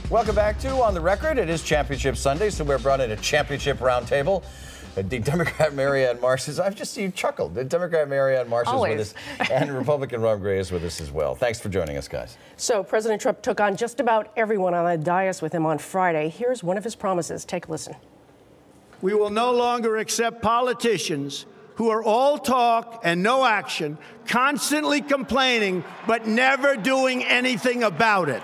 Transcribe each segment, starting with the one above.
Welcome back to On the Record. It is Championship Sunday, so we're brought in a championship roundtable. The Democrat Marianne Marsh is, I've just seen you chuckled. The Democrat Marianne Marsh is with us, and Republican Rob Gray is with us as well. Thanks for joining us, guys. So President Trump took on just about everyone on the dais with him on Friday. Here's one of his promises. Take a listen. We will no longer accept politicians who are all talk and no action, constantly complaining, but never doing anything about it.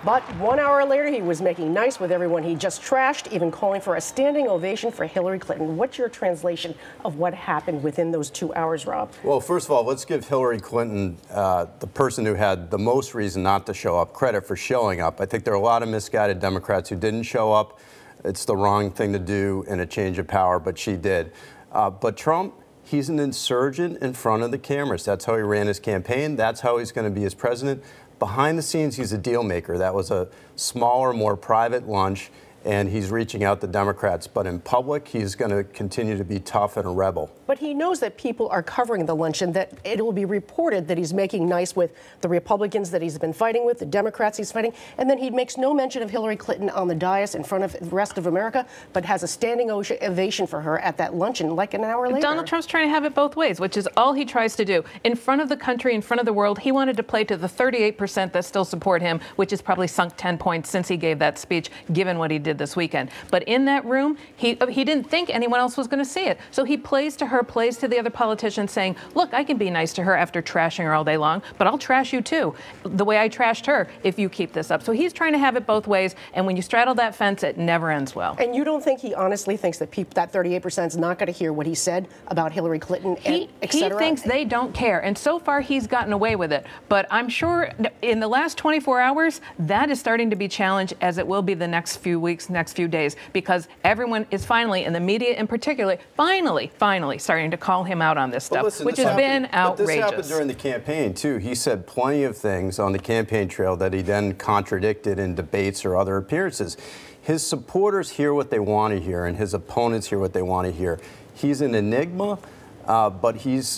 But 1 hour later, he was making nice with everyone he just trashed, even calling for a standing ovation for Hillary Clinton. What's your translation of what happened within those 2 hours, Rob? Well, first of all, let's give Hillary Clinton, the person who had the most reason not to show up, credit for showing up. I think there are a lot of misguided Democrats who didn't show up. It's the wrong thing to do in a change of power, but she did. But Trump, he's an insurgent in front of the cameras. That's how he ran his campaign. That's how he's going to be as president. Behind the scenes, he's a deal maker. That was a smaller, more private lunch, and he's reaching out to Democrats. But in public, he's going to continue to be tough and a rebel. But he knows that people are covering the luncheon, that it will be reported that he's making nice with the Republicans that he's been fighting with, the Democrats he's fighting, and then he makes no mention of Hillary Clinton on the dais in front of the rest of America, but has a standing ovation for her at that luncheon like an hour later. Donald Trump's trying to have it both ways, which is all he tries to do. In front of the country, in front of the world, he wanted to play to the 38% that still support him, which has probably sunk 10 points since he gave that speech, given what he did this weekend. But in that room, he didn't think anyone else was going to see it. So he plays to her, plays to the other politicians, saying, look, I can be nice to her after trashing her all day long, but I'll trash you too, the way I trashed her, if you keep this up. So he's trying to have it both ways, and when you straddle that fence, it never ends well. And you don't think he honestly thinks that that 38% is not going to hear what he said about Hillary Clinton, and et cetera? He thinks they don't care, and so far he's gotten away with it. But I'm sure in the last 24 hours, that is starting to be challenged, as it will be the next few weeks, next few days, because everyone is finally, and the media in particular, finally starting to call him out on this stuff, which has been outrageous. But this happened during the campaign, too. He said plenty of things on the campaign trail that he then contradicted in debates or other appearances. His supporters hear what they want to hear, and his opponents hear what they want to hear. He's an enigma. But he gets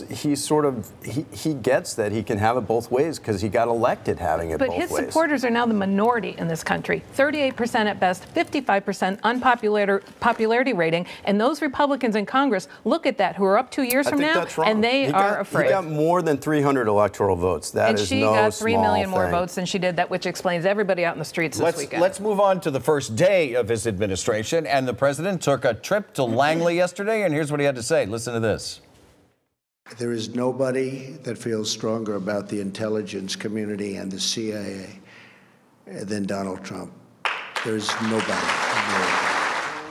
that he can have it both ways because he got elected having it both ways. But his supporters are now the minority in this country. 38% at best, 55% unpopularity rating. And those Republicans in Congress look at that, who are up 2 years from now, and they are afraid. He got more than 300 electoral votes. That is no small thing. And she got 3 million more votes than she did, which explains everybody out in the streets this weekend. Let's move on to the first day of his administration. And the president took a trip to Langley yesterday, and here's what he had to say. Listen to this. There is nobody that feels stronger about the intelligence community and the CIA than Donald Trump. There's nobody.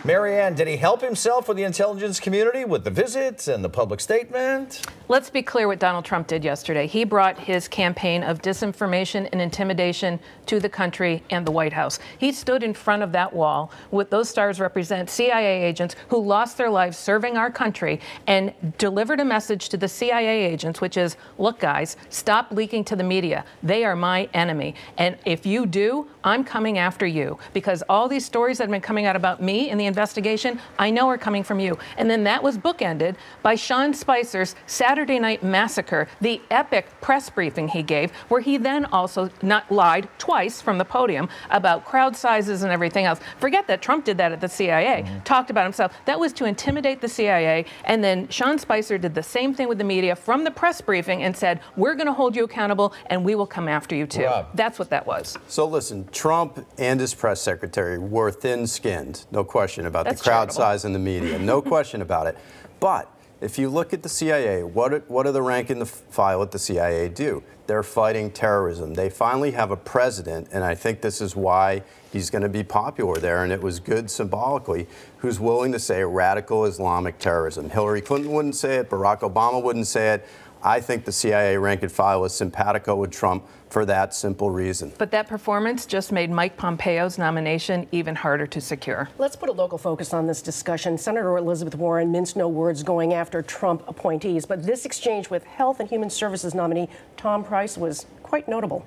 Marianne, did he help himself with the intelligence community with the visits and the public statement? Let's be clear what Donald Trump did yesterday. He brought his campaign of disinformation and intimidation to the country and the White House. He stood in front of that wall with those stars represent CIA agents who lost their lives serving our country and delivered a message to the CIA agents, which is, look, guys, stop leaking to the media. They are my enemy. And if you do, I'm coming after you, because all these stories that have been coming out about me in the investigation, I know are coming from you. And then that was bookended by Sean Spicer's Saturday Night Massacre, the epic press briefing he gave, where he then also not lied twice from the podium about crowd sizes and everything else. Forget that Trump did that at the CIA, talked about himself. That was to intimidate the CIA. And then Sean Spicer did the same thing with the media from the press briefing and said, we're going to hold you accountable and we will come after you too. Rob. That's what that was. So listen, Trump and his press secretary were thin-skinned, no question about the crowd size in the media, no question about it. But if you look at the CIA, what do the rank and the file at the CIA do? They're fighting terrorism. They finally have a president, and I think this is why he's going to be popular there, and it was good symbolically, who's willing to say radical Islamic terrorism. Hillary Clinton wouldn't say it. Barack Obama wouldn't say it. I think the CIA rank and file is simpatico with Trump for that simple reason. But that performance just made Mike Pompeo's nomination even harder to secure. Let's put a local focus on this discussion. Senator Elizabeth Warren minced no words going after Trump appointees, but this exchange with Health and Human Services nominee Tom Price was quite notable.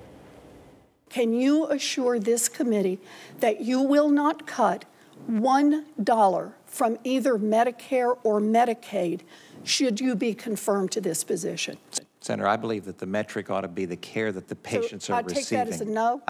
Can you assure this committee that you will not cut $1 from either Medicare or Medicaid should you be confirmed to this position? Senator, I believe that the metric ought to be the care that the patients are receiving. I take that as a no?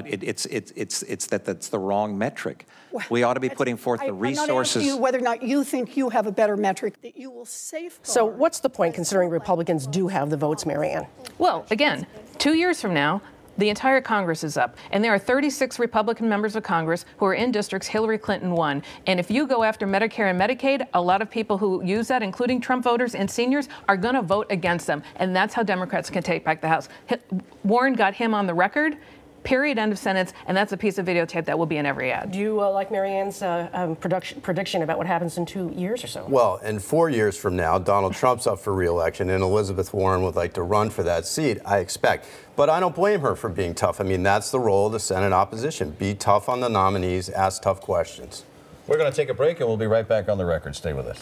It's that's the wrong metric. Well, we ought to be putting forth the resources. I'm not asking you whether or not you think you have a better metric that you will safeguard. So what's the point, considering Republicans do have the votes, Marianne? Well, again, 2 years from now, the entire Congress is up, and there are 36 Republican members of Congress who are in districts Hillary Clinton won. And if you go after Medicare and Medicaid, a lot of people who use that, including Trump voters and seniors, are going to vote against them. And that's how Democrats can take back the House. Warren got him on the record. Period, end of sentence, and that's a piece of videotape that will be in every ad. Do you like Marianne's prediction about what happens in 2 years or so? Well, in 4 years from now, Donald Trump's up for re-election, and Elizabeth Warren would like to run for that seat, I expect. But I don't blame her for being tough. I mean, that's the role of the Senate opposition. Be tough on the nominees, ask tough questions. We're going to take a break, and we'll be right back on The Record. Stay with us.